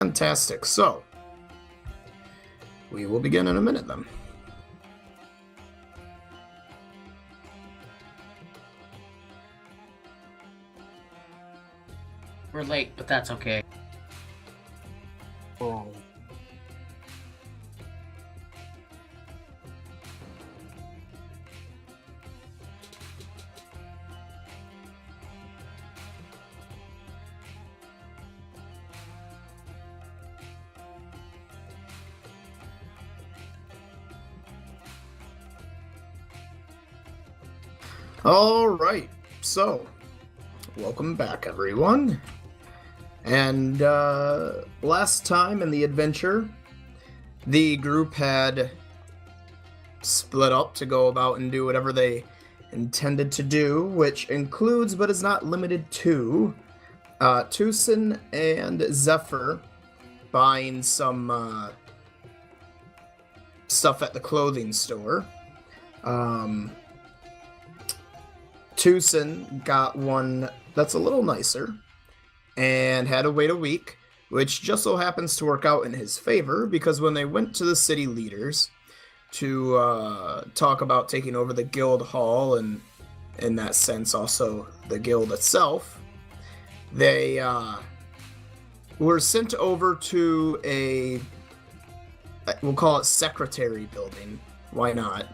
Fantastic. So, we will begin in a minute then. We're late, but that's okay. Oh. All right, so welcome back, everyone. And last time in the adventure, the group had split up to go about and do whatever they intended to do, which includes, but is not limited to, Tucson and Zephyr buying some stuff at the clothing store. Tucson got one that's a little nicer and had to wait a week, which just so happens to work out in his favor because when they went to the city leaders to talk about taking over the guild hall and in that sense also the guild itself, they were sent over to we'll call it secretary building, why not?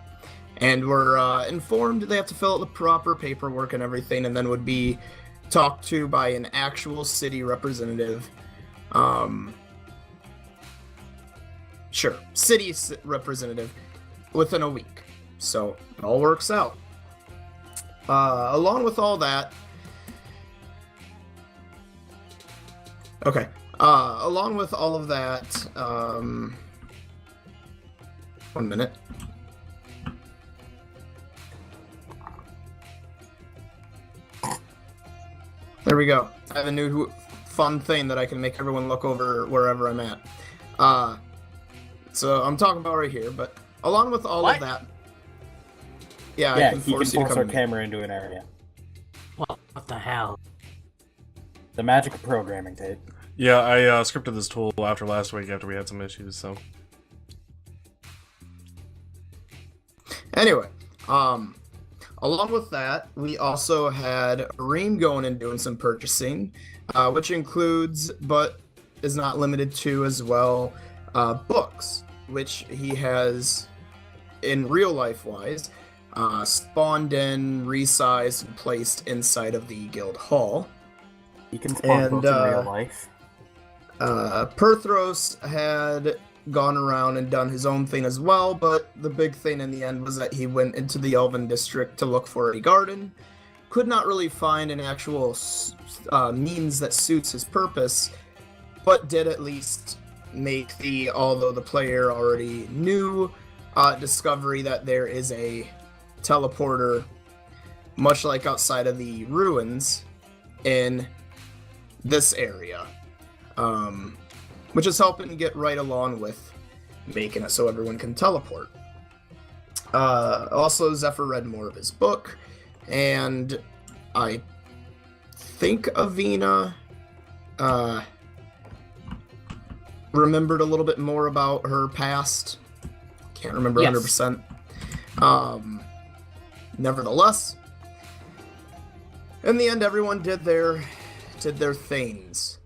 And were informed they have to fill out the proper paperwork and everything, and then would be talked to by an actual city representative. City representative within a week. So it all works out. Along with all that, along with all of that, 1 minute. There we go. I have a new fun thing that I can make everyone look over wherever I'm at. So I'm talking about right here, but along with all of that... Yeah, I can force our camera into an area. What the hell? The magic of programming, Tate. Yeah, I scripted this tool after last week after we had some issues, so... Anyway, along with that, we also had Reem going and doing some purchasing, which includes, but is not limited to as well, books, which he has, in real life-wise, spawned in, resized, and placed inside of the guild hall. You can spawn books in real life. Perthros had gone around and done his own thing as well, but the big thing in the end was that he went into the Elven District to look for a garden, could not really find an actual means that suits his purpose, but did at least make although the player already knew, discovery that there is a teleporter, much like outside of the ruins, in this area. Which is helping get right along with making it so everyone can teleport. Also, Zephyr read more of his book, and I think Avina remembered a little bit more about her past. Can't remember 100%. Nevertheless, in the end, everyone did their things.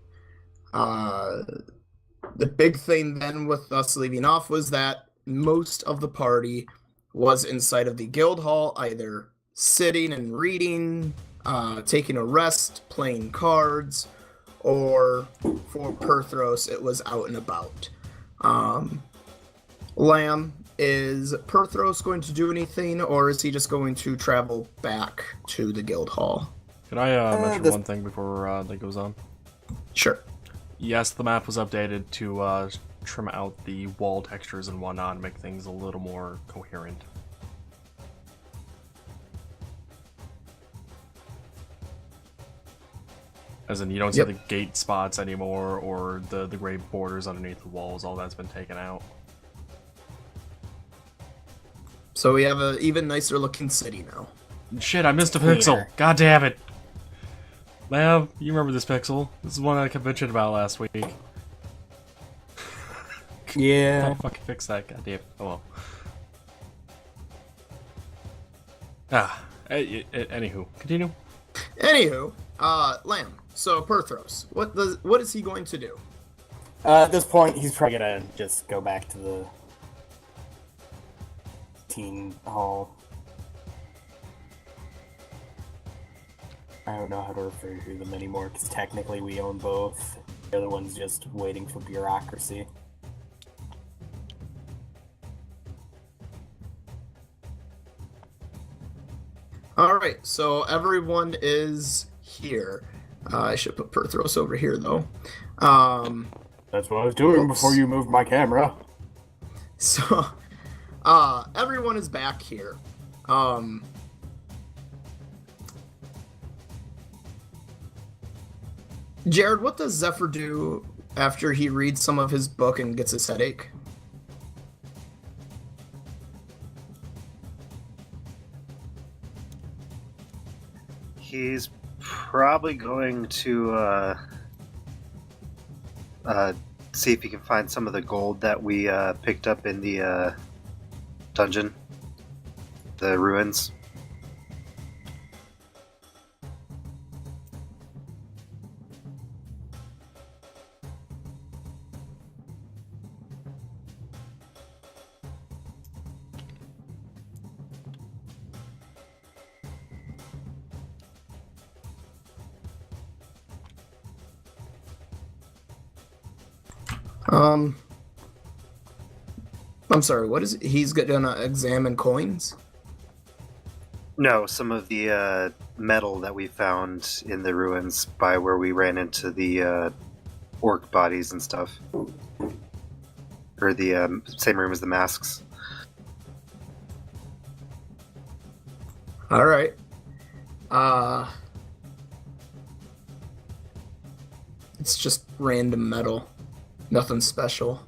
The big thing then with us leaving off was that most of the party was inside of the guild hall, either sitting and reading, taking a rest, playing cards, or for Perthros, it was out and about. Lamb, is Perthros going to do anything, or is he just going to travel back to the guild hall? Can I mention one thing before that goes on? Sure. Yes, the map was updated to trim out the wall textures and whatnot and make things a little more coherent. As in, you don't see the gate spots anymore, or the gray borders underneath the walls. All that's been taken out. So we have an even nicer looking city now. Shit, I missed a pixel. God damn it. Lamb, you remember this pixel. This is one I mentioned about last week. Yeah. Can't fucking fix that, goddamn. Oh well. Anywho, continue. Anywho, Lamb. So Perthros, what is he going to do? At this point, he's probably gonna just go back to the teen hall. I don't know how to refer to them anymore, because technically we own both. The other one's just waiting for bureaucracy. Alright, so everyone is here. I should put Perthros over here, though. That's what I was doing before you moved my camera. So, everyone is back here. Jared, what does Zephyr do after he reads some of his book and gets his headache? He's probably going to see if he can find some of the gold that we picked up in the dungeon, the ruins. I'm sorry, what is it? He's gonna examine coins? No, some of the metal that we found in the ruins by where we ran into the orc bodies and stuff. Or the same room as the masks. Alright. It's just random metal. Nothing special.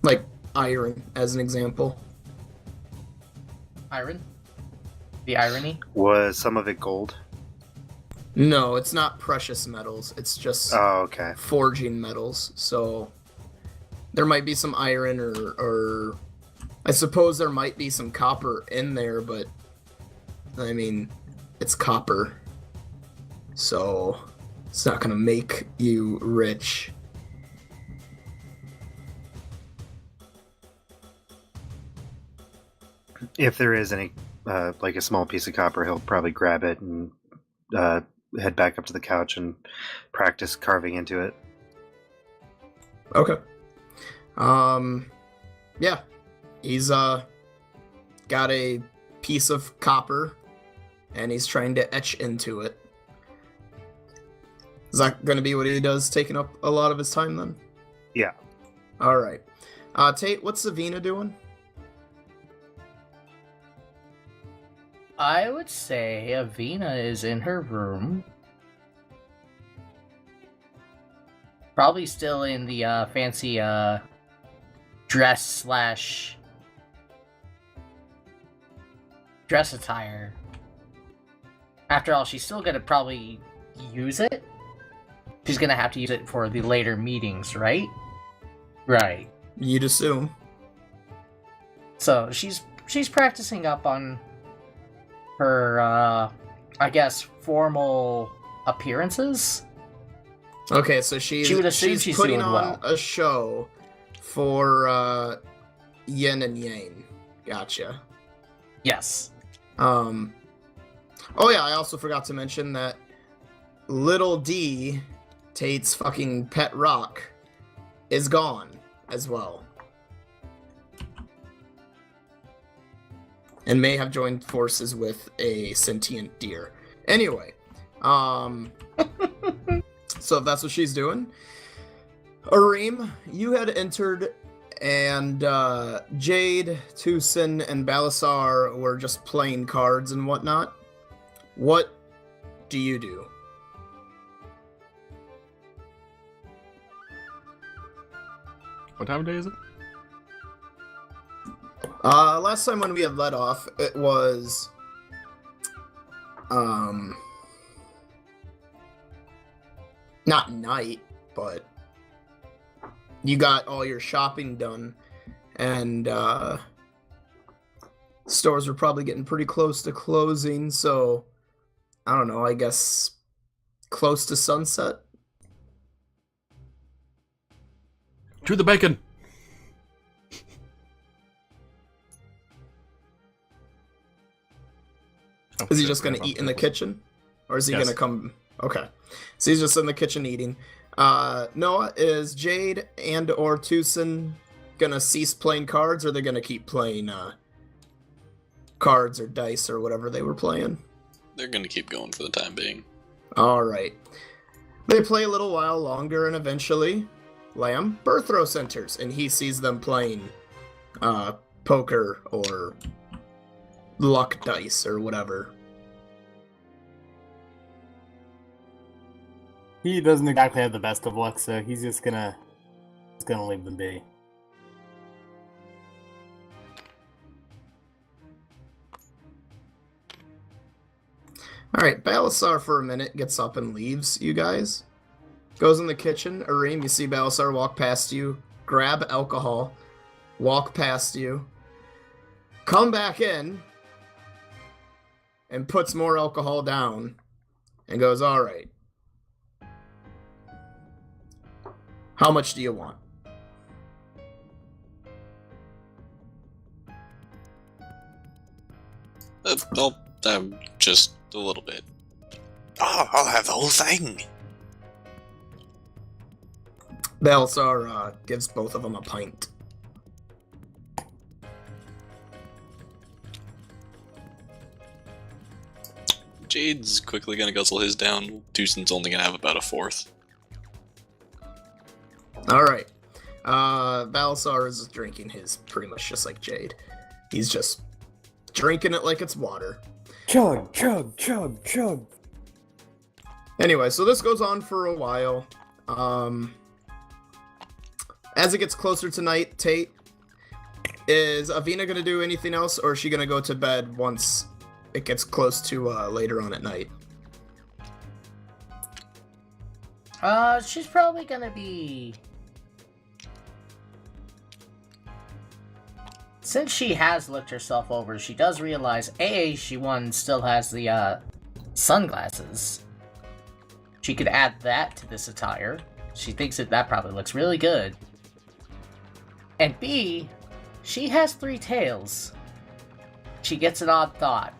Like iron, as an example. Iron? The irony? Was some of it gold? No, it's not precious metals. It's just Oh, okay. forging metals. So there might be some iron or I suppose there might be some copper in there, but I mean, it's copper. So it's not gonna make you rich. If there is any, like a small piece of copper, he'll probably grab it and head back up to the couch and practice carving into it. Okay. Yeah. He's got a piece of copper and he's trying to etch into it. Is that going to be what he does, taking up a lot of his time then? Yeah. All right. Tate, what's Savina doing? I would say Avina is in her room. Probably still in the fancy dress attire. After all, she's still gonna probably use it. She's gonna have to use it for the later meetings, right? Right. You'd assume. So she's practicing up on her, I guess, formal appearances. Okay, so she would assume she's putting doing on well. a show for Yin and Yang. Gotcha. Yes. Oh yeah, I also forgot to mention that Little D, Tate's fucking pet rock, is gone as well. And may have joined forces with a sentient deer. Anyway, so if that's what she's doing. Areem, you had entered, and Jade, Tucson, and Balasar were just playing cards and whatnot. What do you do? What time of day is it? Last time when we had let off, it was not night. but you got all your shopping done, and stores are probably getting pretty close to closing, so I don't know, I guess close to sunset. To the bacon. Is he just going to eat in the kitchen? Or is he Yes. going to come? Okay. So he's just in the kitchen eating. Noah, is Jade and or Tucson going to cease playing cards, or are they going to keep playing cards or dice or whatever they were playing? They're gonna keep going for the time being. All right. They play a little while longer, and eventually, Lamb birth row centers, and he sees them playing poker or luck dice or whatever. He doesn't exactly have the best of luck, so he's just gonna leave them be. All right, Balasar for a minute gets up and leaves you guys. Goes in the kitchen. Areem, you see Balasar walk past you, grab alcohol, walk past you, come back in, and puts more alcohol down, and goes, all right. How much do you want? Just a little bit. Oh, I'll have the whole thing. Balasar gives both of them a pint. Jade's quickly gonna guzzle his down. Duson's only gonna have about a fourth. All right. Balasar is drinking his pretty much just like Jade. He's just drinking it like it's water. Chug, chug, chug, chug. Anyway, so this goes on for a while. As it gets closer to night, Tate, is Avina going to do anything else, or is she going to go to bed once it gets close to later on at night? She's probably gonna be... Since she has looked herself over, she does realize, A, she still has the, sunglasses. She could add that to this attire. She thinks that probably looks really good. And B, she has 3 tails. She gets an odd thought.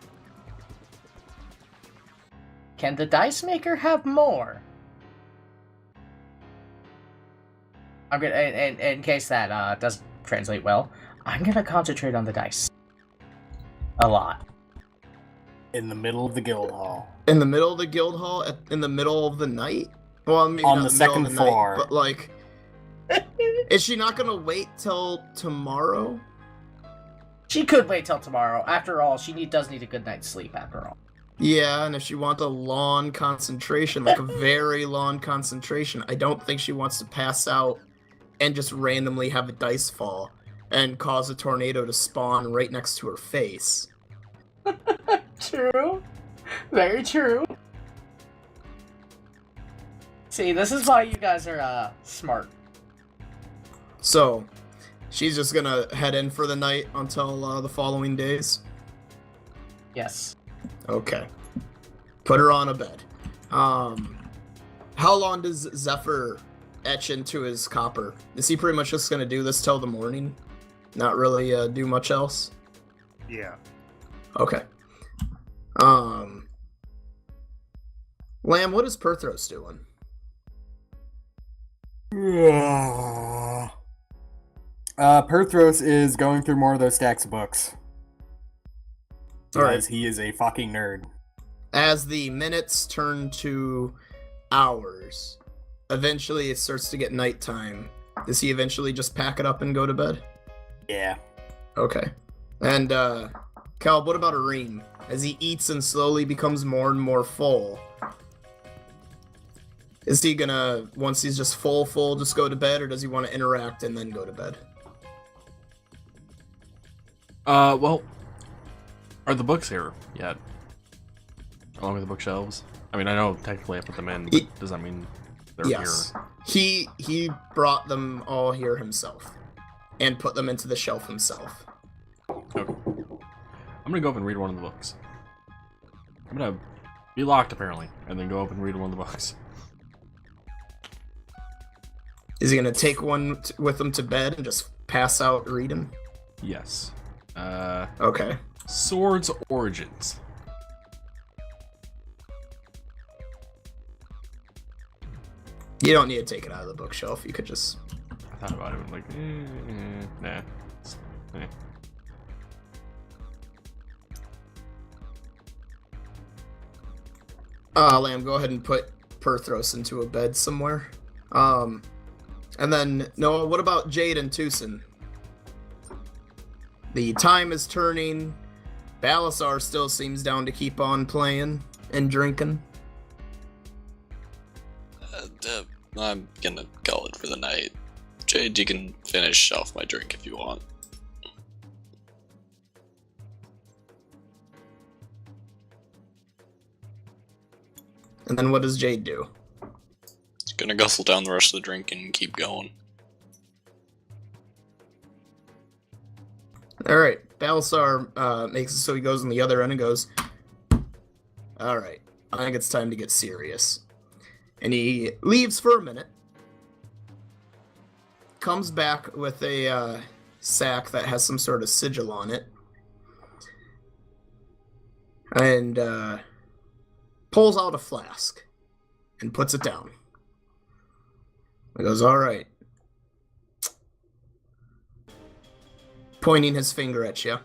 Can the dice maker have more? I'm gonna, in case that doesn't translate well, I'm gonna concentrate on the dice. A lot. In the middle of the guild hall. In the middle of the guild hall, in the middle of the night? Well, maybe On not the middle of second night, floor. but like, is she not gonna wait till tomorrow? She could wait till tomorrow. After all, she does need a good night's sleep, after all. Yeah, and if she wants a long concentration, like a very long concentration, I don't think she wants to pass out and just randomly have a dice fall and cause a tornado to spawn right next to her face. True. Very true. See, this is why you guys are, smart. So, she's just gonna head in for the night until the following days? Yes. Okay. Put her on a bed. How long does Zephyr etch into his copper? Is he pretty much just gonna do this till the morning? Not really do much else? Yeah. Okay. Lamb, what is Perthros doing? Perthros is going through more of those stacks of books. Alright. Because he is a fucking nerd. As the minutes turn to hours, eventually it starts to get nighttime. Does he eventually just pack it up and go to bed? Yeah. Okay. And, Cal, what about Areem? As he eats and slowly becomes more and more full, is he gonna, once he's just full, just go to bed, or does he want to interact and then go to bed? Well, are the books here yet? Along with the bookshelves? I mean, I know technically I put them in, but does that mean... They're Yes. here. He brought them all here himself and put them into the shelf himself. Okay. I'm gonna go up and read one of the books. I'm gonna be locked apparently, and then go up and read one of the books. Is he gonna take one with him to bed and just pass out reading? Yes. Okay. Swords Origins. You don't need to take it out of the bookshelf. You could just... I thought about it, and like, nah. Eh. Lamb, go ahead and put Perthros into a bed somewhere. And then, Noah, what about Jade and Tucson? The time is turning. Balasar still seems down to keep on playing and drinking. I'm gonna call it for the night. Jade, you can finish off my drink if you want. And then what does Jade do? Just gonna guzzle down the rest of the drink and keep going. Alright, Balasar makes it so he goes on the other end and goes, alright, I think it's time to get serious. And he leaves for a minute, comes back with a sack that has some sort of sigil on it, and pulls out a flask and puts it down. He goes, alright. Pointing his finger at you.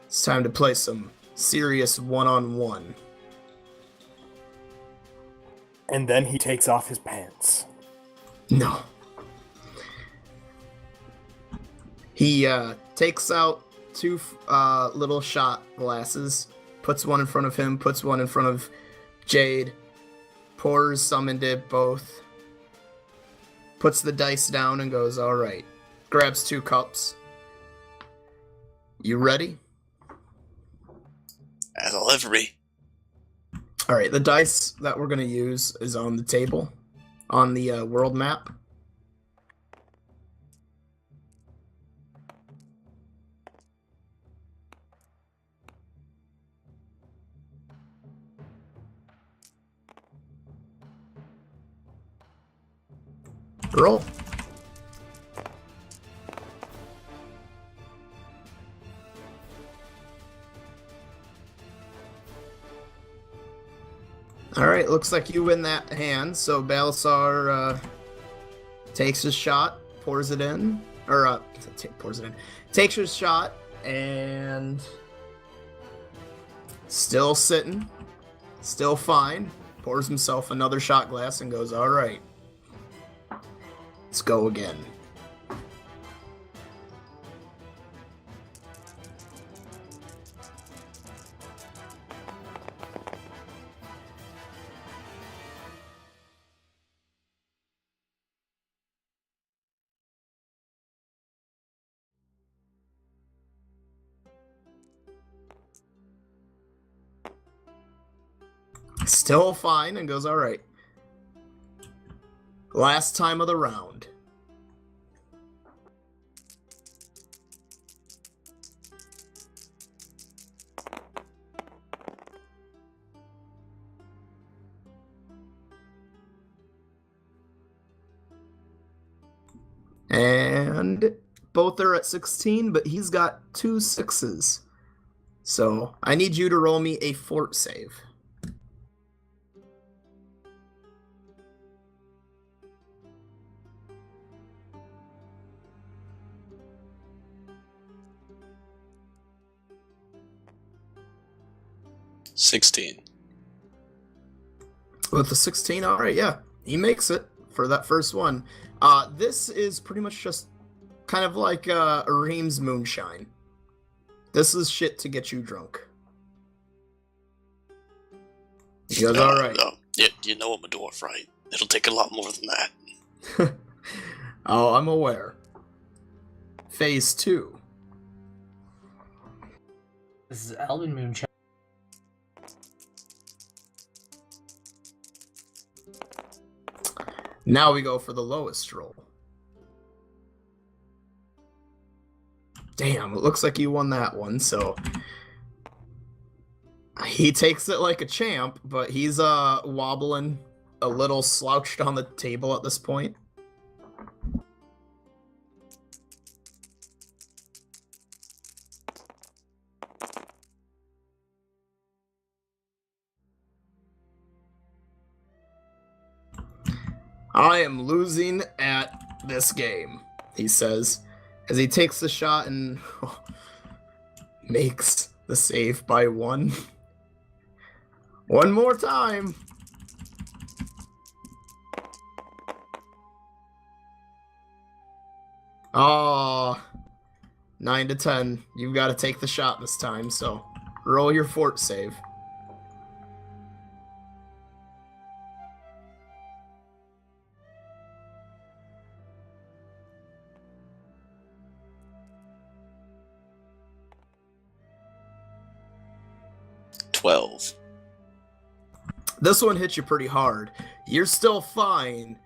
It's time to play some serious one-on-one. And then he takes off his pants. No. He takes out two little shot glasses, puts one in front of him, puts one in front of Jade, pours some into both, puts the dice down and goes, alright. Grabs 2 cups. You ready? That'll ever be. Alright, the dice that we're going to use is on the table, on the world map. Roll. Alright, looks like you win that hand, so Balasar takes his shot, pours it in, or pours it in, takes his shot, and still sitting, still fine, pours himself another shot glass and goes, alright, let's go again. Still fine and goes, alright. Last time of the round. And both are at 16, but he's got 2 6s. So I need you to roll me a fort save. $16. With the 16, alright, yeah. He makes it for that first one. This is pretty much just kind of like a Reem's moonshine. This is shit to get you drunk. He goes, alright. You know I'm a dwarf, right? It'll take a lot more than that. Oh, I'm aware. Phase 2. This is Elven Moonshine. Now we go for the lowest roll. Damn, it looks like you won that one, so... He takes it like a champ, but he's wobbling, a little slouched on the table at this point. I am losing at this game, he says, as he takes the shot and makes the save by 1. One more time. Oh, 9 to 10. You've got to take the shot this time, so roll your fort save. This one hits you pretty hard. You're still fine,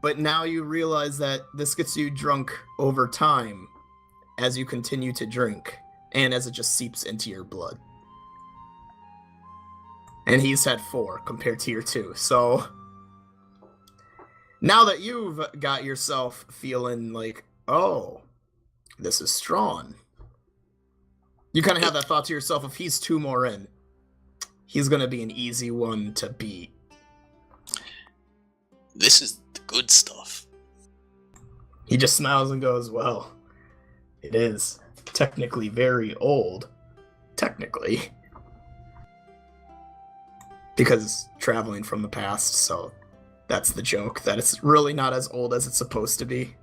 but now you realize that this gets you drunk over time as you continue to drink, and as it just seeps into your blood. And he's had 4 compared to your 2, so... Now that you've got yourself feeling like, oh, this is strong, you kind of have that thought to yourself, if he's 2 more in, he's gonna be an easy one to beat. This is the good stuff. He just smiles and goes, well, it is technically very old. Technically. Because traveling from the past, so that's the joke, that it's really not as old as it's supposed to be.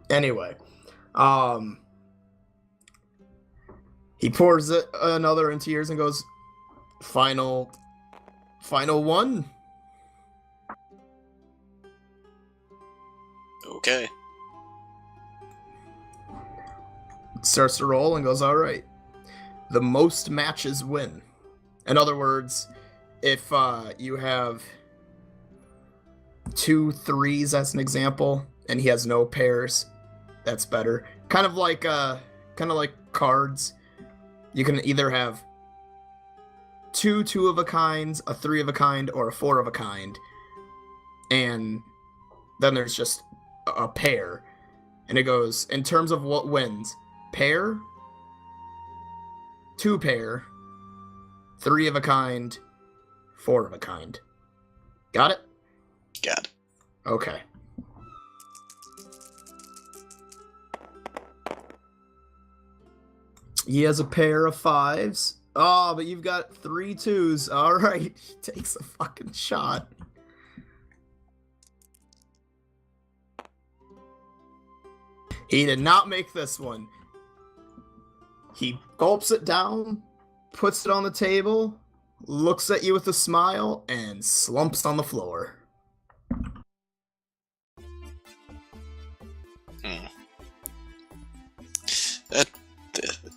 Anyway, he pours another into yours and goes, Final one. Okay. Starts to roll and goes, all right. The most matches win. In other words, if you have 2 3s as an example, and he has no pairs, that's better. Kind of like cards. You can either have 2 2-of-a-kinds, a 3-of-a-kind, or a 4-of-a-kind. And then there's just a pair. And it goes, in terms of what wins, pair, 2-pair, 3-of-a-kind, 4-of-a-kind. Got it? Got it. Okay. He has a pair of 5s. Oh, but you've got 3 2s. All right. He takes a fucking shot. He did not make this one. He gulps it down, puts it on the table, looks at you with a smile, and slumps on the floor.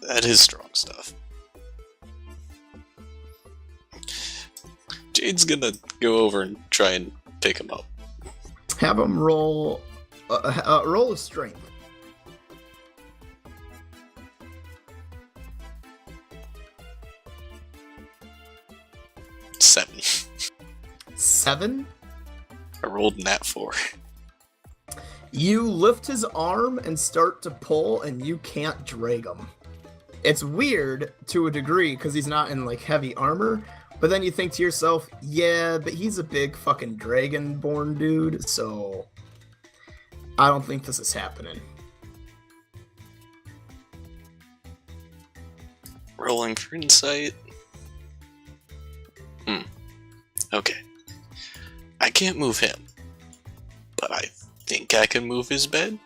That is strong stuff. Jade's gonna go over and try and pick him up. Have him roll a strength. Seven? I rolled nat 4. You lift his arm and start to pull, and you can't drag him. It's weird to a degree because he's not in like heavy armor, but then you think to yourself, yeah, but he's a big fucking dragon-born dude, so I don't think this is happening. Rolling for insight. Okay. I can't move him, but I think I can move his bed.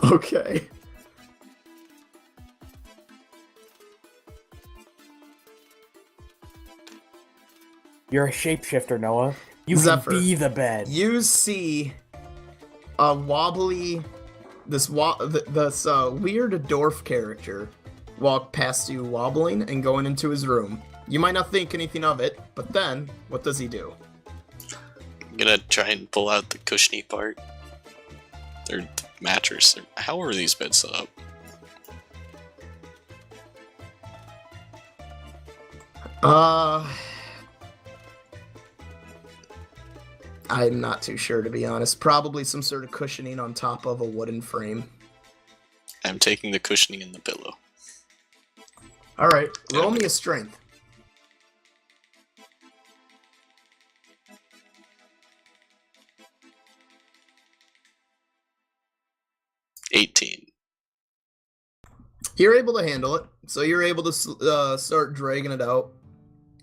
Okay. You're a shapeshifter, Noah. You Zephyr, can be the bed. You see a wobbly, this weird dwarf character walk past you wobbling and going into his room. You might not think anything of it, but then, what does he do? I'm gonna try and pull out the cushiony part. Or the mattress. How are these beds set up? I'm not too sure, to be honest. Probably some sort of cushioning on top of a wooden frame. I'm taking the cushioning and the pillow. Alright, roll me a strength. $18. You're able to handle it, so you're able to start dragging it out.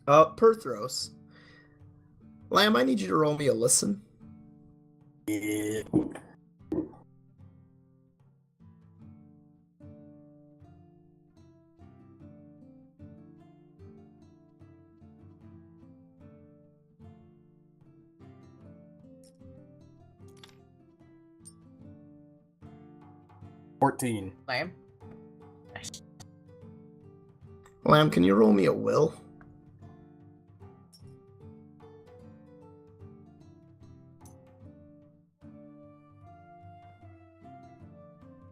Perthros. Lamb, I need you to roll me a listen. Yeah. $14. Lamb? Nice. Lamb, can you roll me a will?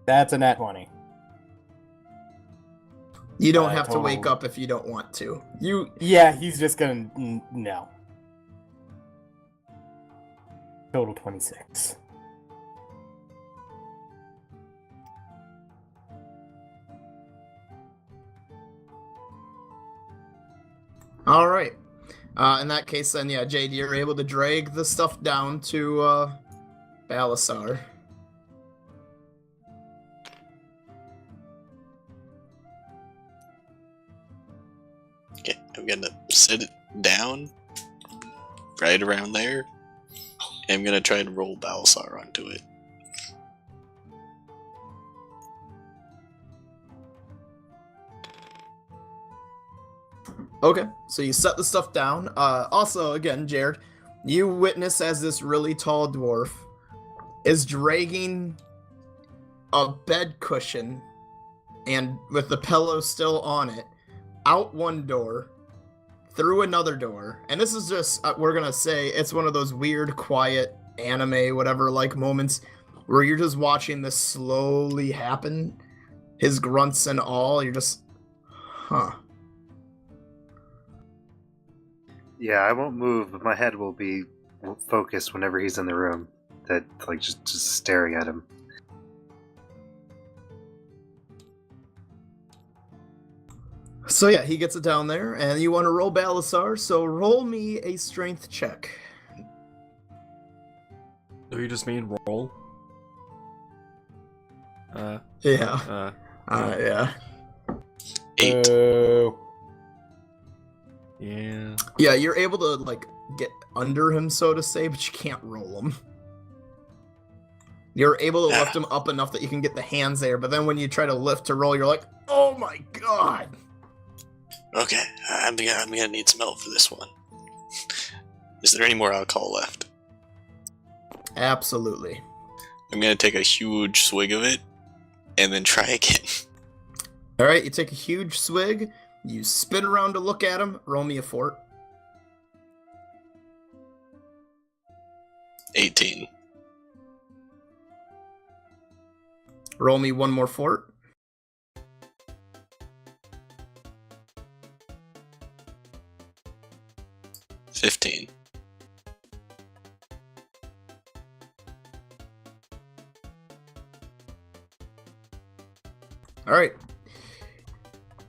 That's a nat 20. You don't have to total. wake up if you don't want to. Yeah, he's just gonna... no. Total 26. Alright. In that case, then, yeah, Jade, you're able to drag the stuff down to, Balasar. Okay, I'm gonna set it down right around there. And I'm gonna try and roll Balasar onto it. Okay, so you set the stuff down. Also, again, Jared, you witness as this really tall dwarf is dragging a bed cushion and with the pillow still on it out one door, through another door. And this is just, we're gonna say, it's one of those weird, quiet anime, whatever, like moments where you're just watching this slowly happen. His grunts and all, you're just, huh. Yeah, I won't move, but my head will be focused whenever he's in the room. That, like, just staring at him. So yeah, he gets it down there, and you want to roll Balasar, so roll me a strength check. Do you just mean roll? Yeah. Yeah. Yeah. 8. Yeah. Yeah, you're able to, like, get under him, so to say, but you can't roll him. You're able to lift him up enough that you can get the hands there, but then when you try to lift to roll, you're like, oh my god! Okay, I'm gonna need some help for this one. Is there any more alcohol left? Absolutely. I'm gonna take a huge swig of it, and then try again. Alright, you take a huge swig, you spin around to look at him, roll me a fort. 18. Roll me one more fort. 15. Alright.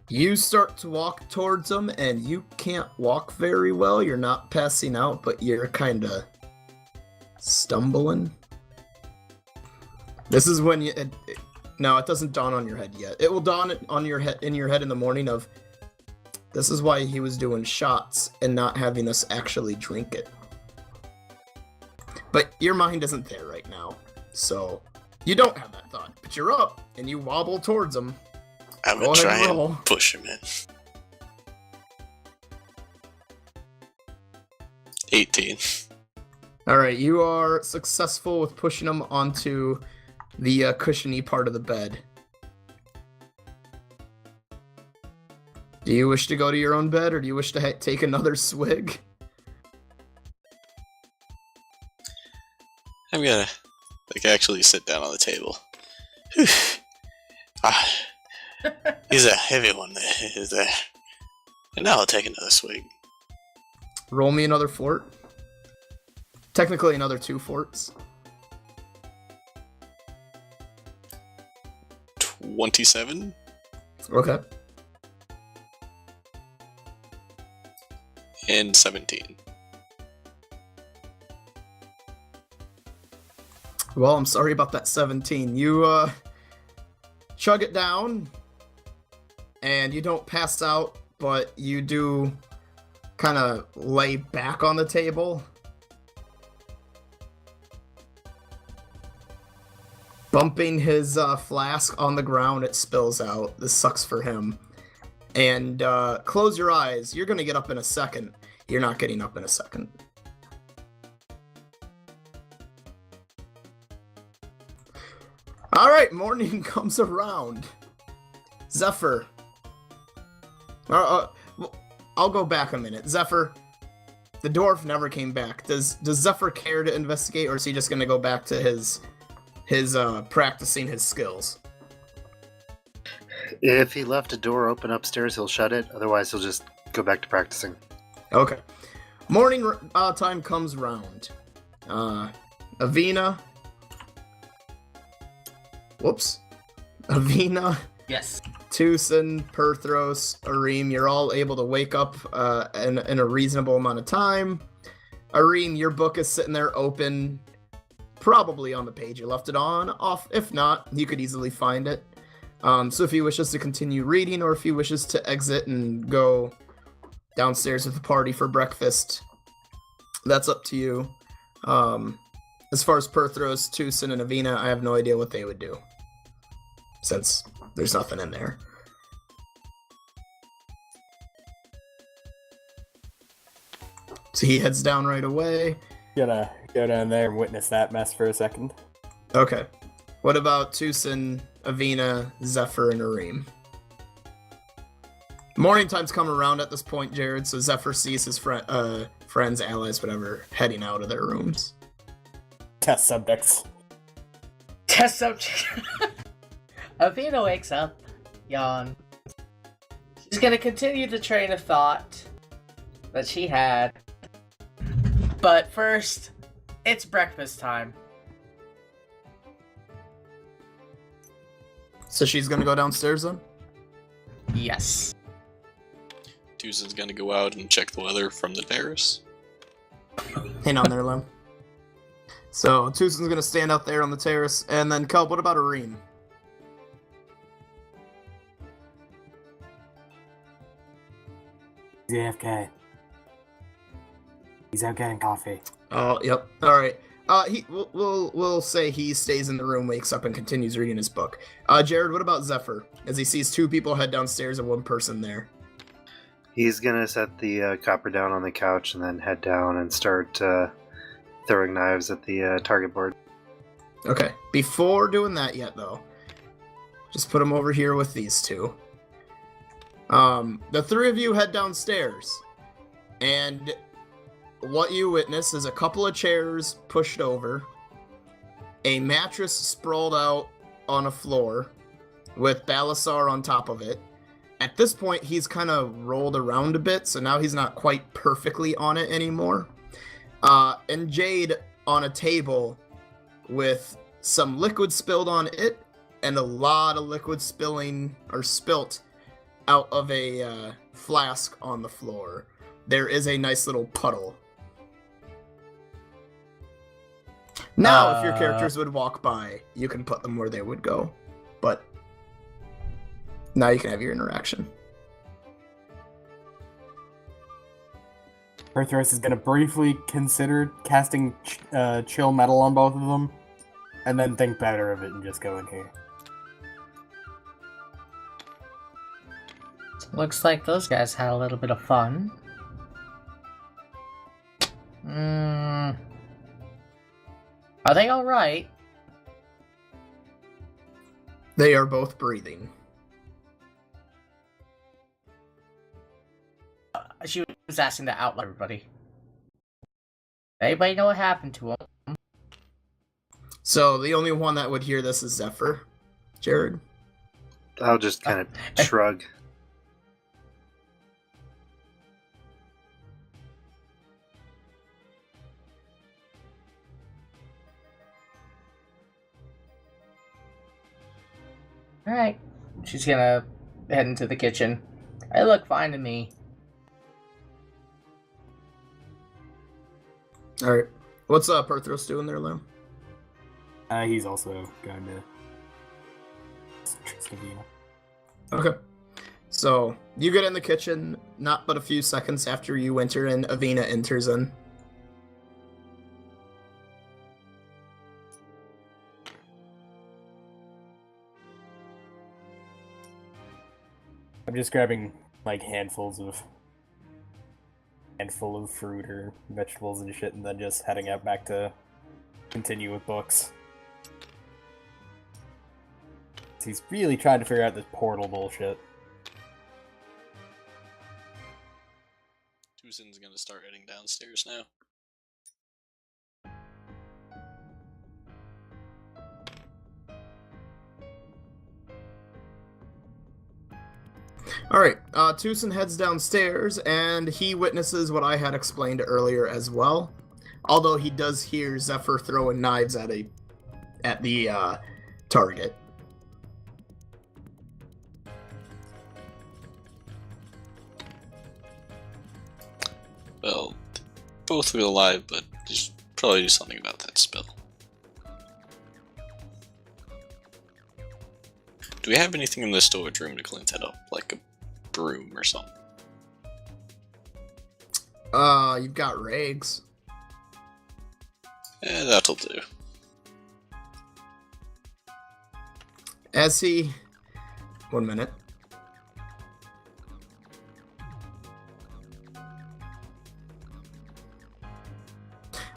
You start to walk towards them, and you can't walk very well. You're not passing out, but you're kind of stumbling. This is when you... No, it doesn't dawn on your head yet. It will dawn on your head in the morning of... This is why he was doing shots and not having us actually drink it. But your mind isn't there right now, so you don't have that thought. But you're up, and you wobble towards him. I'm Go gonna ahead try and and roll. push him in. 18. Alright, you are successful with pushing him onto the cushiony part of the bed. Do you wish to go to your own bed, or do you wish to take another swig? I'm gonna actually sit down on the table. Whew. Ah, he's a heavy one there. And now I'll take another swig. Roll me another fort. Technically another 2 forts. 27 Okay. and 17. Well, I'm sorry about that 17. You, chug it down, and you don't pass out, but you do kind of lay back on the table. Bumping his flask on the ground, it spills out. This sucks for him. And close your eyes. You're going to get up in a second. You're not getting up in a second. Alright, morning comes around. Zephyr. I'll go back a minute. Zephyr, the dwarf never came back. Does Zephyr care to investigate, or is he just going to go back to his practicing his skills? If he left a door open upstairs, he'll shut it. Otherwise, he'll just go back to practicing. Okay. Morning time comes round. Avina. Whoops. Avina, Yes. Tucson, Perthros, Areem, you're all able to wake up in a reasonable amount of time. Areem, your book is sitting there open, probably on the page you left it on. Off, if not, you could easily find it. So if he wishes to continue reading, or if he wishes to exit and go downstairs with the party for breakfast, that's up to you. As far as Perthros, Tucson, and Avina, I have no idea what they would do, since there's nothing in there. So he heads down right away. Gonna go down there and witness that mess for a second. Okay. What about Tucson, Avina, Zephyr, and Areem? Morning time's come around at this point, Jared, so Zephyr sees his friends, allies, whatever, heading out of their rooms. Test subjects. Test subject. Avina wakes up, yawn. She's gonna continue the train of thought that she had. But first, it's breakfast time. So she's gonna go downstairs then? Yes. Tucson's gonna go out and check the weather from the terrace. Hang on there, Lem. So Tucson's gonna stand out there on the terrace, and then Kelp, what about Areem? He's AFK. He's out getting coffee. Oh, yep. All right. We'll say he stays in the room, wakes up, and continues reading his book. Jared, what about Zephyr? As he sees 2 people head downstairs and 1 person there. He's gonna set the copper down on the couch and then head down and start throwing knives at the target board. Okay. Before doing that yet, though, just put him over here with these 2. The 3 of you head downstairs, and what you witness is a couple of chairs pushed over, a mattress sprawled out on a floor with Balasar on top of it. At this point, he's kind of rolled around a bit, so now he's not quite perfectly on it anymore. And Jade on a table with some liquid spilled on it and a lot of liquid spilling or spilt out of a flask on the floor. There is a nice little puddle. Now, if your characters would walk by, you can put them where they would go. But now you can have your interaction. Perthros is gonna briefly consider casting chill metal on both of them, and then think better of it and just go in here. Looks like those guys had a little bit of fun. Are they alright? They are both breathing. was asking that out loud, everybody. Anybody know what happened to him? So the only one that would hear this is Zephyr. Jared? I'll just kind of shrug. Alright. She's gonna head into the kitchen. They look fine to me. Alright. What's Perthros doing there, Lim? He's also going to Scavina. Okay. So, you get in the kitchen, not but a few seconds after you enter in, Avina enters in. I'm just grabbing like handful of fruit or vegetables and shit, and then just heading out back to continue with books. He's really trying to figure out this portal bullshit. Tucson's gonna start heading downstairs now. Alright, Tucson heads downstairs, and he witnesses what I had explained earlier as well. Although he does hear Zephyr throwing knives at the target. Well, both are alive, but just probably do something about that spill. Do we have anything in the storage room to clean that up? Like a broom or something? You've got rags. That'll do. As he... 1 minute.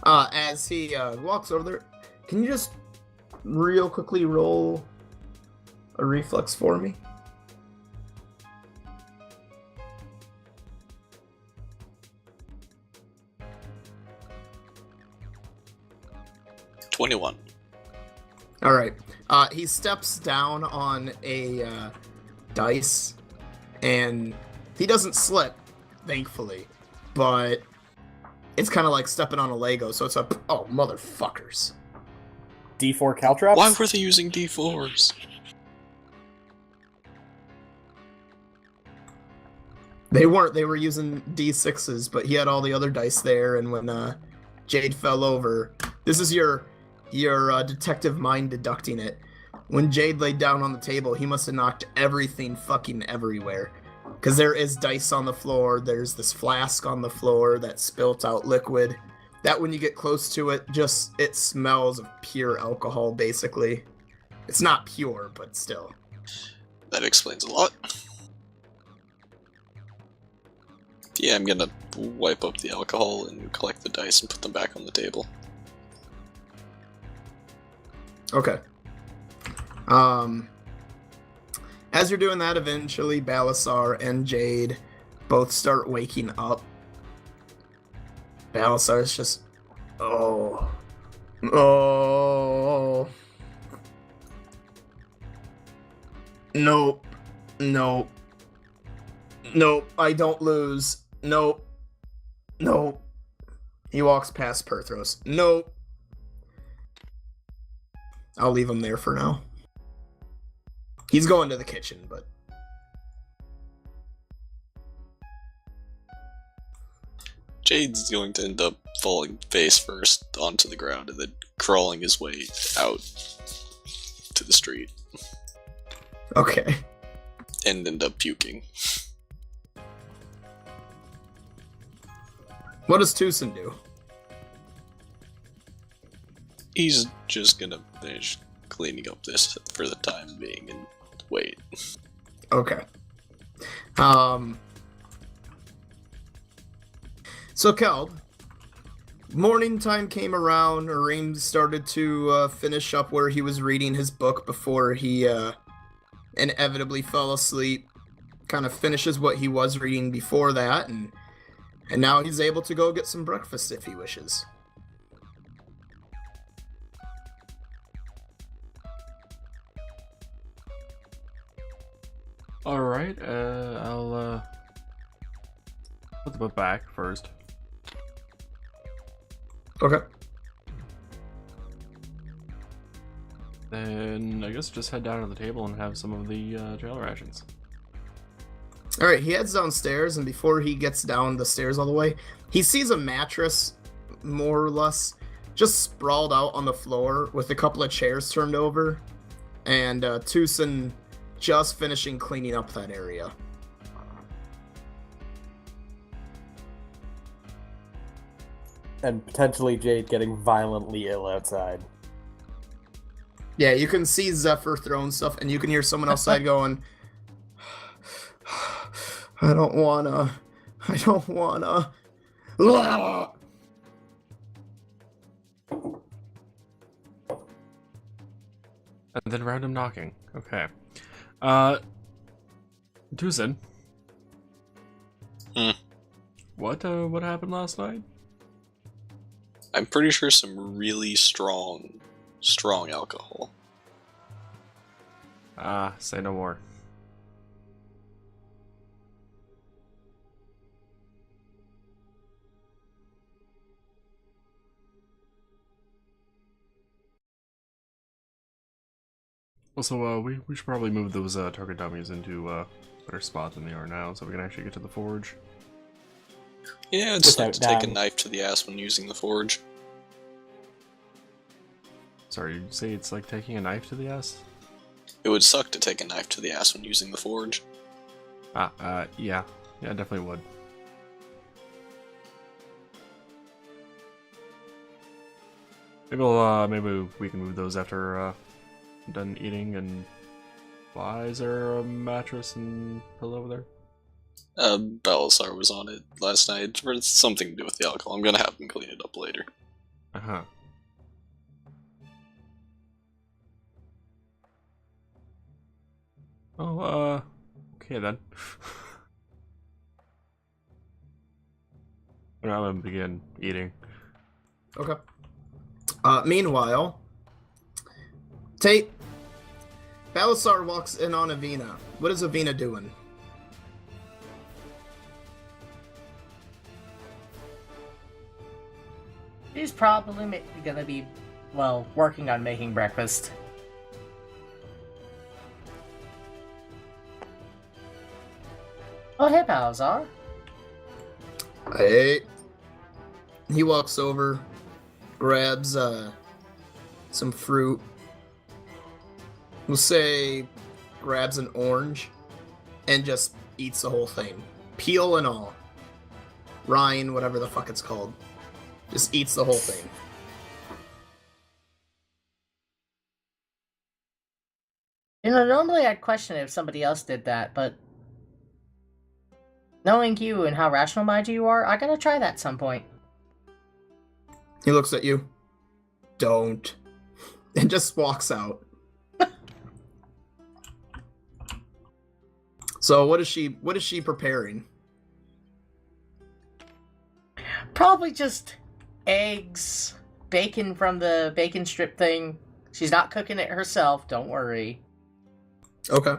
As he walks over there, can you just real quickly roll a reflex for me? $21. All right. He steps down on a dice, and he doesn't slip, thankfully, but it's kind of like stepping on a Lego, so it's a, oh, motherfuckers. D4 caltrops? Why were they using D4s? They weren't. They were using D6s, but he had all the other dice there, and when Jade fell over, this is your detective mind deducting it. When Jade laid down on the table, he must have knocked everything fucking everywhere. Because there is dice on the floor, there's this flask on the floor that spilt out liquid. That when you get close to it, it smells of pure alcohol, basically. It's not pure, but still. That explains a lot. Yeah, I'm gonna wipe up the alcohol and collect the dice and put them back on the table. Okay. As you're doing that, eventually Balasar and Jade both start waking up. Balasar's just, oh. Nope. Nope. Nope, I don't lose. Nope. Nope. He walks past Perthros. Nope. I'll leave him there for now. He's going to the kitchen, but... Jade's going to end up falling face first onto the ground and then crawling his way out to the street. Okay. And end up puking. What does Tucson do? He's just gonna finish cleaning up this for the time being and wait. Okay. So, Kel, morning time came around. Areem started to finish up where he was reading his book before he inevitably fell asleep. Kind of finishes what he was reading before that, and And now he's able to go get some breakfast if he wishes. Alright, I'll put the book back first. Okay. Then I guess just head down to the table and have some of the jail rations. Alright, he heads downstairs, and before he gets down the stairs all the way, he sees a mattress, more or less, just sprawled out on the floor with a couple of chairs turned over, and Tucson just finishing cleaning up that area. And potentially Jade getting violently ill outside. Yeah, you can see Zephyr throwing stuff, and you can hear someone outside going, I don't wanna. And then random knocking. Okay. Tucson. What happened last night? I'm pretty sure some really strong alcohol. Say no more. Also, we should probably move those target dummies into a better spot than they are now, so we can actually get to the forge. Yeah, it's like to Without take a dying. knife to the ass when using the forge. Sorry, you say it's like taking a knife to the ass? It would suck to take a knife to the ass when using the forge. Yeah, definitely would. Maybe we can move those after done eating. And why is there a mattress and pillow over there? Belisar was on it last night for something to do with the alcohol. I'm gonna have him clean it up later. Uh-huh. Oh, okay then. I'm gonna begin eating. Okay. Meanwhile, Belisar walks in on Avina. What is Avina doing? He's probably gonna be, well, working on making breakfast. Oh, hey, Balazar. Hey. He walks over, grabs some fruit. We'll say grabs an orange and just eats the whole thing. Peel and all. Rind, whatever the fuck it's called. Just eats the whole thing. You know, normally I'd question it if somebody else did that, but knowing you and how rational-minded you are, I gotta try that at some point. He looks at you. Don't. And just walks out. So what is she preparing? Probably just eggs, bacon from the bacon strip thing. She's not cooking it herself, don't worry. Okay.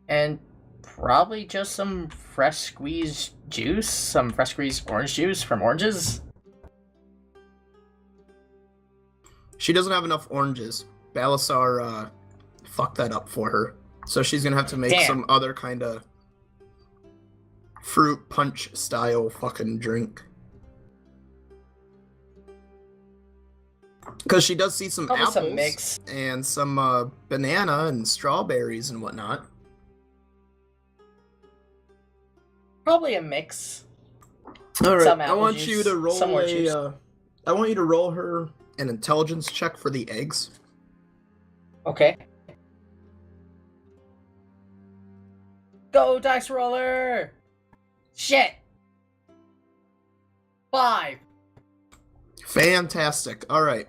And probably just some fresh squeezed juice, some fresh squeezed orange juice from oranges. She doesn't have enough oranges. Belisar fucked that up for her. So she's gonna have to make Damn. some other kind of fruit punch style fucking drink. Because she does see some Probably apples some mix. and some banana and strawberries and whatnot. Probably a mix. All right, Some I apple want juice, you to roll some orange juice. I want you to roll her an intelligence check for the eggs. Okay. Go, dice roller! Shit! 5. Fantastic. All right.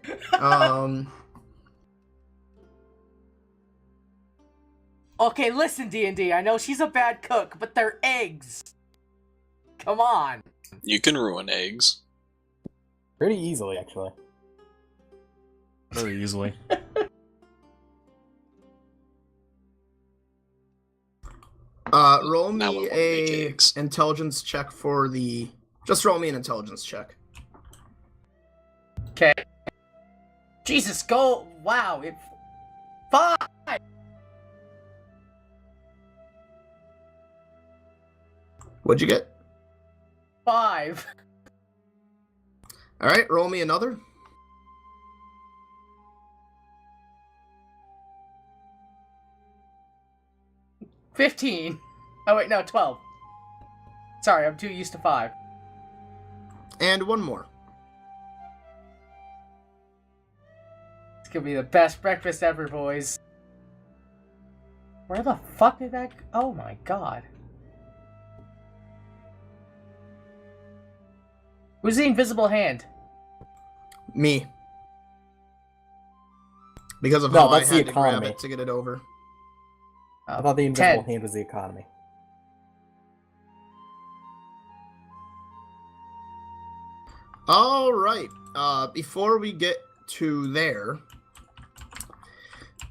Okay, listen, D&D. I know she's a bad cook, but they're eggs. Come on. You can ruin eggs. Pretty easily, actually. Very easily. Roll Now I me wanna make a eggs. intelligence check for the. Just roll me an intelligence check. Okay. Jesus, go. Wow. 5. What'd you get? 5. All right, roll me another. 15. Oh, wait, no, 12. Sorry, I'm too used to 5. And one more. It's gonna be the best breakfast ever, boys. Where the fuck did that... Oh my god. Who's the invisible hand? Me. Because of No, how I that's the had to grab economy. it to get it over. I thought the invisible 10. hand was the economy. All right. Before we get to there,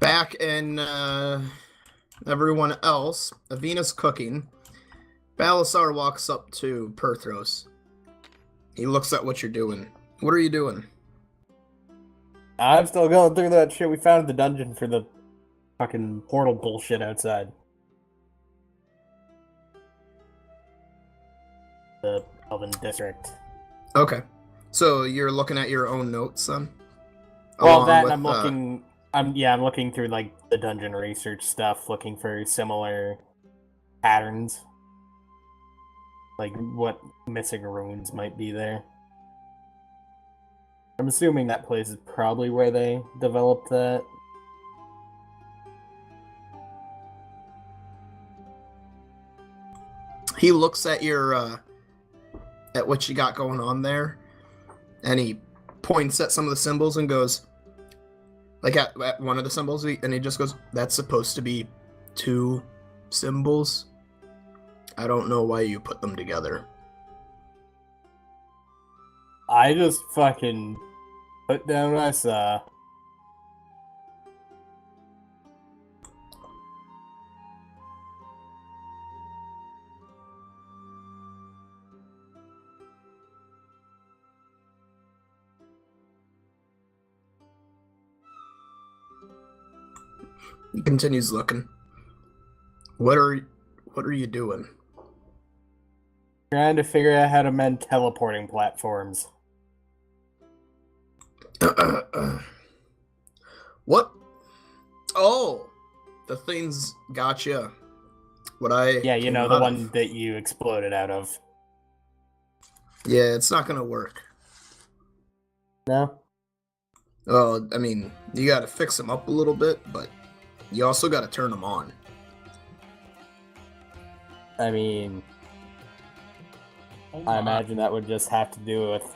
back in everyone else, Avina's cooking. Balasar walks up to Perthros. He looks at what you're doing. What are you doing? I'm still going through that shit we found in the dungeon for the fucking portal bullshit outside. The Elven District. Okay. So you're looking at your own notes, then? Well, Along that with, and I'm looking through like the dungeon research stuff, looking for similar patterns. Like what missing runes might be there. I'm assuming that place is probably where they developed that. He looks at your at what you got going on there, and he points at some of the symbols and goes, like at one of the symbols, and he just goes, "That's supposed to be 2 symbols. I don't know why you put them together." I just fucking put down what I saw. He continues looking. What are you doing? Trying to figure out how to mend teleporting platforms. What? Oh, the things gotcha. What I Yeah, you came know, the out one of. that you exploded out of. Yeah, it's not gonna work. No? Well, I mean, you gotta fix them up a little bit, but you also gotta turn them on. I mean, Oh I my. imagine that would just have to do with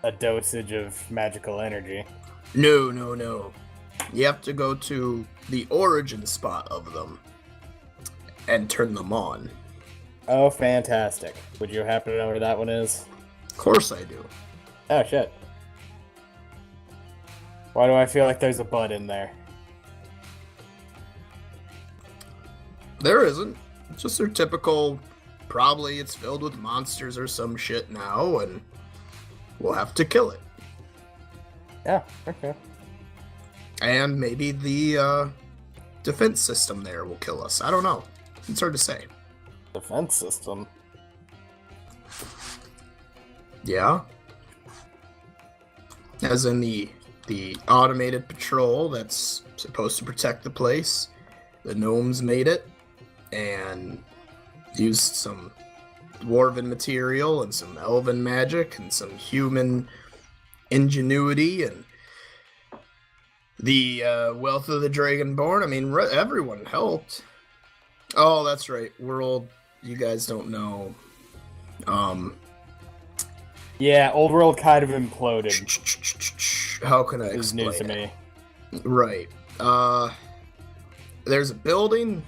a dosage of magical energy. No. You have to go to the origin spot of them and turn them on. Oh, fantastic. Would you happen to know where that one is? Of course I do. Oh, shit. Why do I feel like there's a bud in there? There isn't. It's just their typical, probably it's filled with monsters or some shit now, and we'll have to kill it. Yeah, okay. And maybe the defense system there will kill us. I don't know. It's hard to say. Defense system. Yeah. As in the automated patrol that's supposed to protect the place. The gnomes made it and used some dwarven material and some elven magic and some human ingenuity and the wealth of the Dragonborn. I mean, everyone helped. Oh, that's right. World, you guys don't know. Yeah, old world kind of imploded. How can I Is explain news to it? me. Right. There's a building,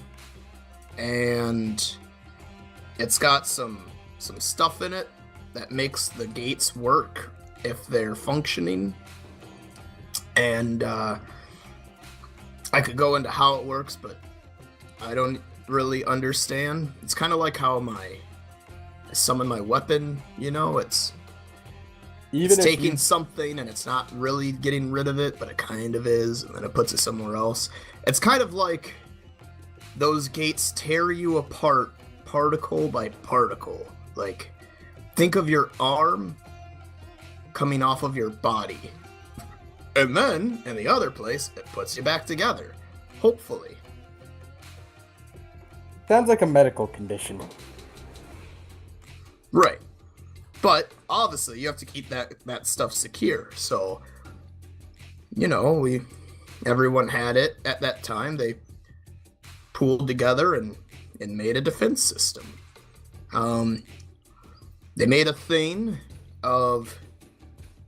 and it's got some some stuff in it that makes the gates work if they're functioning. And I could go into how it works, but I don't really understand. It's kind of like how I summon my weapon, you know? It's taking something and it's not really getting rid of it, but it kind of is, and then it puts it somewhere else. It's kind of like those gates tear you apart particle by particle. Like, think of your arm coming off of your body. And then, in the other place, it puts you back together. Hopefully. Sounds like a medical condition. Right. But, obviously, you have to keep that stuff secure. So, you know, everyone had it at that time. They pooled together and made a defense system. They made a thing of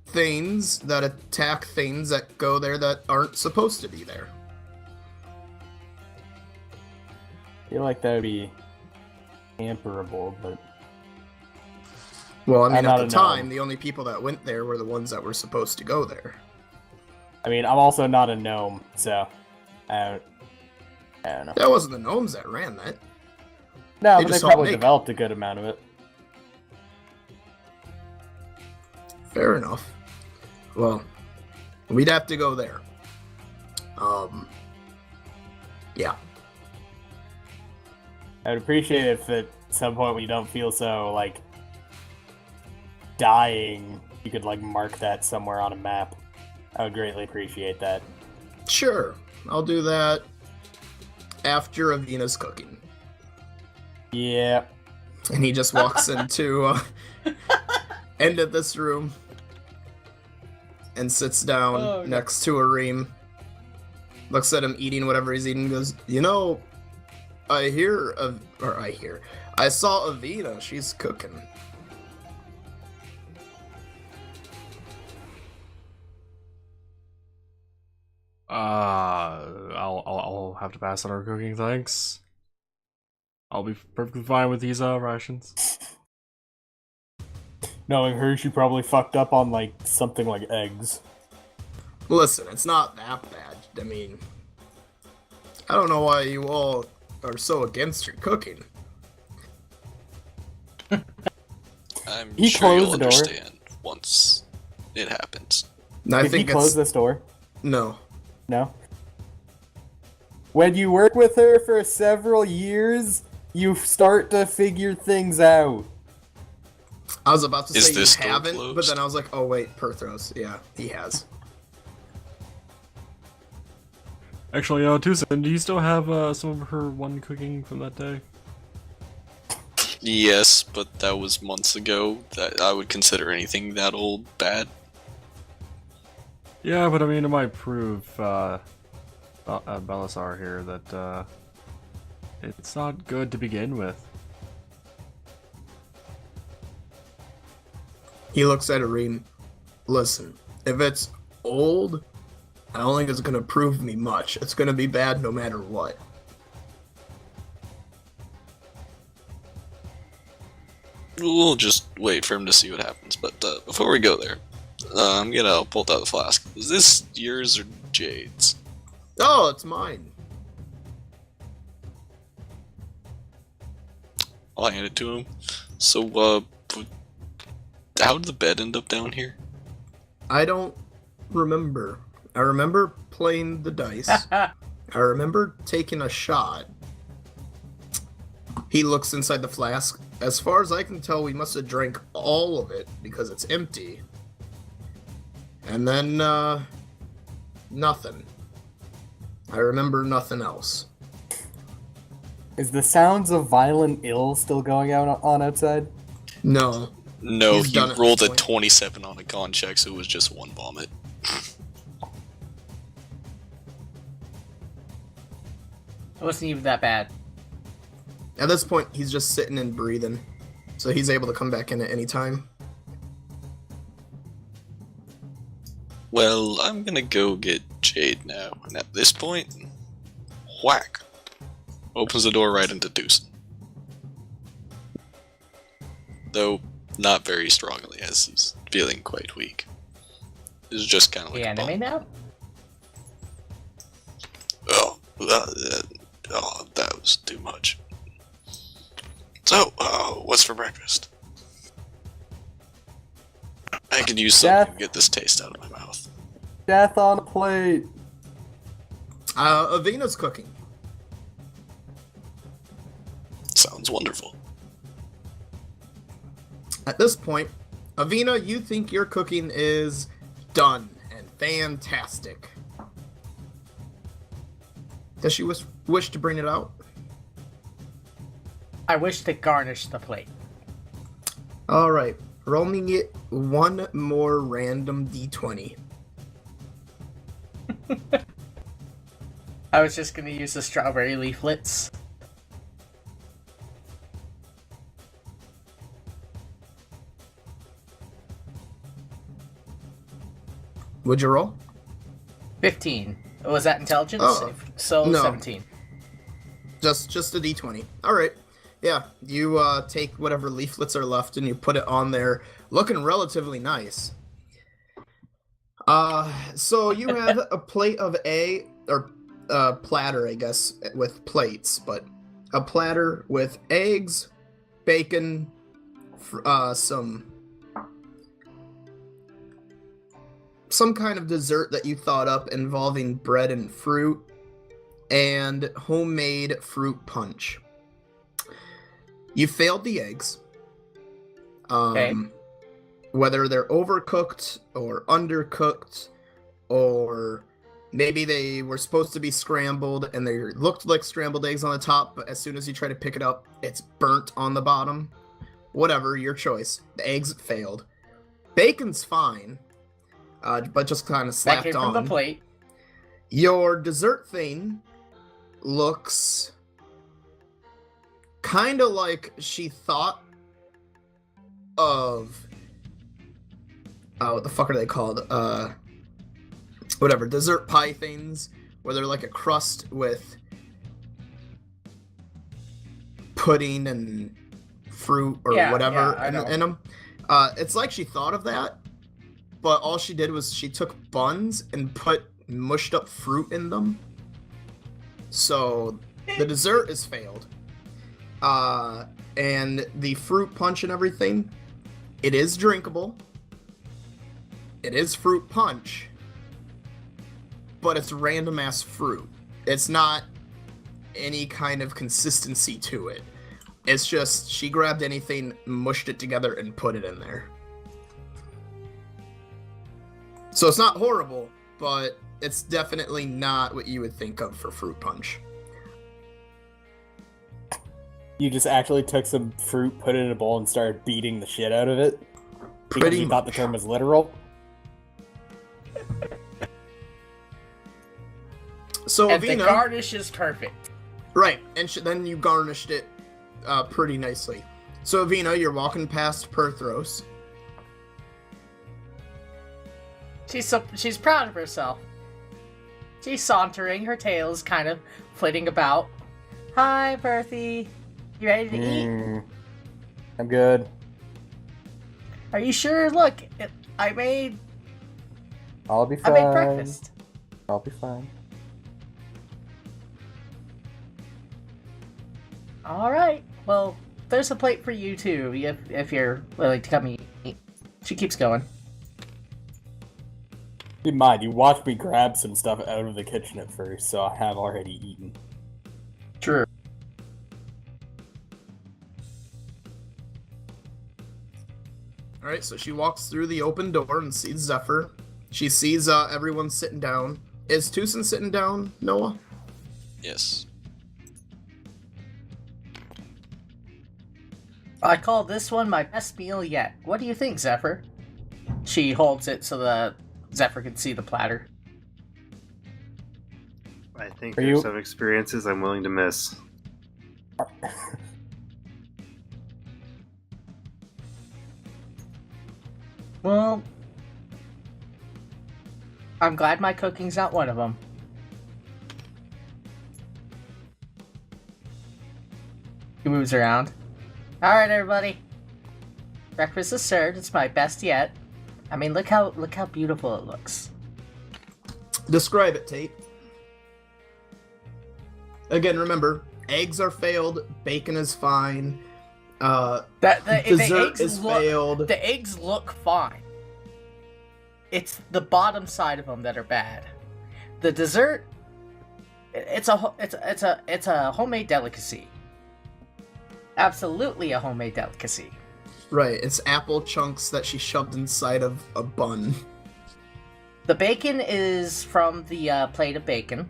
things that attack things that go there that aren't supposed to be there. I feel like that would be tamperable, but... Well, I mean, I'm at not the a time, gnome. the only people that went there were the ones that were supposed to go there. I mean, I'm also not a gnome, so... I don't know. That wasn't the gnomes that ran that. No, They but they just probably helped make- developed a good amount of it. Fair enough. Well, we'd have to go there. Yeah. I would appreciate it if at some point when you don't feel so, like, dying, you could, like, mark that somewhere on a map. I would greatly appreciate that. Sure. I'll do that after Avina's cooking. Yeah. And he just walks into end of this room and sits down next to Areem. Looks at him eating whatever he's eating and goes, you know, I saw Avina, she's cooking. I'll have to pass on our cooking, thanks. I'll be perfectly fine with these rations. Knowing her, she probably fucked up on, like, something like eggs. Listen, it's not that bad. I mean, I don't know why you all are so against her cooking. I'm He sure you'll closed the door. understand once it happens. And I Did he think close it's this door? no. No? When you work with her for several years, you start to figure things out. I was about to Is say this you door haven't, but closed? then I was like, oh wait, Perthros. Yeah, he has. Actually, Tucson, do you still have some of her one cooking from that day? Yes, but that was months ago. That I would consider anything that old bad. Yeah, but I mean, it might prove, Belisar here, that, it's not good to begin with. He looks at Areem. Listen, if it's old, I don't think it's gonna prove me much. It's gonna be bad no matter what. We'll just wait for him to see what happens. But before we go there, I'm gonna pull out the flask. Is this yours or Jade's? Oh, it's mine. I'll hand it to him. So, how did the bed end up down here? I don't remember. I remember playing the dice. I remember taking a shot. He looks inside the flask. As far as I can tell, we must have drank all of it because it's empty. And then, nothing. I remember nothing else. Is the sounds of violent ill still going on outside? No. No, He's he done it at rolled this a point. 27 on a con check, so it was just one vomit. It wasn't even that bad. At this point, he's just sitting and breathing. So he's able to come back in at any time. Well, I'm gonna go get Jade now, and at this point, whack! Opens the door right into Deuce. though not very strongly, as he's feeling quite weak. It's just kind of like The a bump. anime now? Oh, that was too much. So, what's for breakfast? I could use something to get this taste out of my mouth. Death on a plate. Avina's cooking. Sounds wonderful. At this point, Avina, you think your cooking is done and fantastic. Does she wish to bring it out? I wish to garnish the plate. Alright, rolling it one more random d20. I was just gonna use the strawberry leaflets. Would you roll? 15. Was that intelligence? Oh, So no. 17. Just a d20. Alright. Yeah, you take whatever leaflets are left and you put it on there, looking relatively nice. So you have a plate of platter, I guess, with plates, but a platter with eggs, bacon, some kind of dessert that you thought up involving bread and fruit, and homemade fruit punch. You failed the eggs. Okay. Whether they're overcooked or undercooked, or maybe they were supposed to be scrambled and they looked like scrambled eggs on the top, but as soon as you try to pick it up, it's burnt on the bottom. Whatever, your choice. The eggs failed. Bacon's fine, but just kind of That slapped came on. from the plate. Your dessert thing looks kind of like she thought of... what the fuck are they called? Whatever, dessert pie things, where they're like a crust with pudding and fruit or whatever in them. It's like she thought of that, but all she did was she took buns and put mushed up fruit in them. So the dessert is failed. And the fruit punch and everything, it is drinkable. It is fruit punch, but it's random ass fruit. It's not any kind of consistency to it. It's just she grabbed anything, mushed it together, and put it in there. So it's not horrible, but it's definitely not what you would think of for fruit punch. You just actually took some fruit, put it in a bowl, and started beating the shit out of it? Because Pretty you thought the much. term was literal? So And the Avina, garnish is perfect. right, and then you garnished it pretty nicely. So Avina, you're walking past Perthros. She's proud of herself. She's sauntering, her tail's kind of flitting about. Hi, Berthy. You ready to eat? I'm good. Are you sure? Look, I made I'll be fine. breakfast. I'll be fine. All right. Well, there's a plate for you too, if you're willing to come eat. She keeps going. Keep in mind, you watched me grab some stuff out of the kitchen at first, so I have already eaten. True. Alright, so she walks through the open door and sees Zephyr. She sees everyone sitting down. Is Tucson sitting down, Noah? Yes. I call this one my best meal yet. What do you think, Zephyr? She holds it so that Zephyr can see the platter. I think Are there's you- some experiences I'm willing to miss. Well, I'm glad my cooking's not one of them. He moves around. Alright, everybody. Breakfast is served. It's my best yet. I mean, look how beautiful it looks. Describe it, Tate. Again, remember, eggs are failed, bacon is fine, dessert is failed. The eggs look fine. It's the bottom side of them that are bad. The dessert, it's a homemade delicacy. Absolutely a homemade delicacy. Right, it's apple chunks that she shoved inside of a bun. The bacon is from the plate of bacon,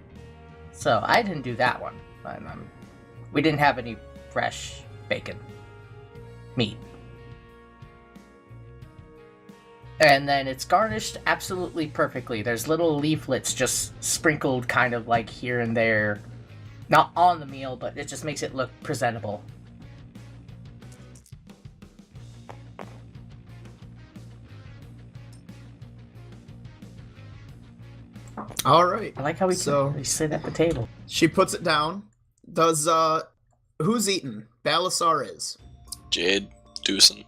so I didn't do that one. We didn't have any fresh bacon meat. And then it's garnished absolutely perfectly. There's little leaflets just sprinkled kind of like here and there. Not on the meal, but it just makes it look presentable. All right. I like how we sit at the table. She puts it down. Does, who's eating? Balasar is. Jade, Doosan.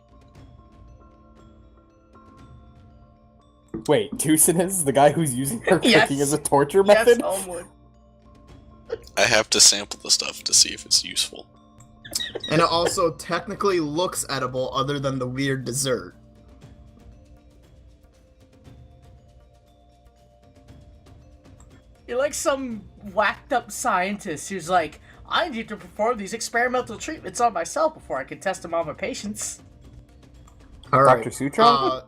Wait, Tucson is the guy who's using her Yes. cooking as a torture method? Yes, Homewood. I have to sample the stuff to see if it's useful. And it also technically looks edible other than the weird dessert. You're like some whacked up scientist who's like, I need to perform these experimental treatments on myself before I can test them on my patients. All right. Dr. Sutron?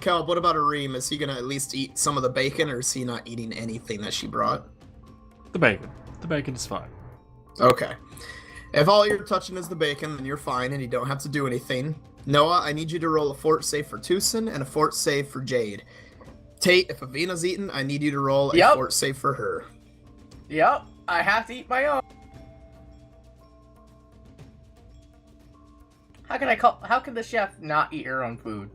Cal, what about Areem? Is he gonna at least eat some of the bacon, or is he not eating anything that she brought? The bacon. The bacon is fine. Okay. If all you're touching is the bacon, then you're fine and you don't have to do anything. Noah, I need you to roll a fort save for Tucson and a fort save for Jade. Tate, if Avina's eaten, I need you to roll a fort save for her. Yep, I have to eat my own. How can the chef not eat her own food?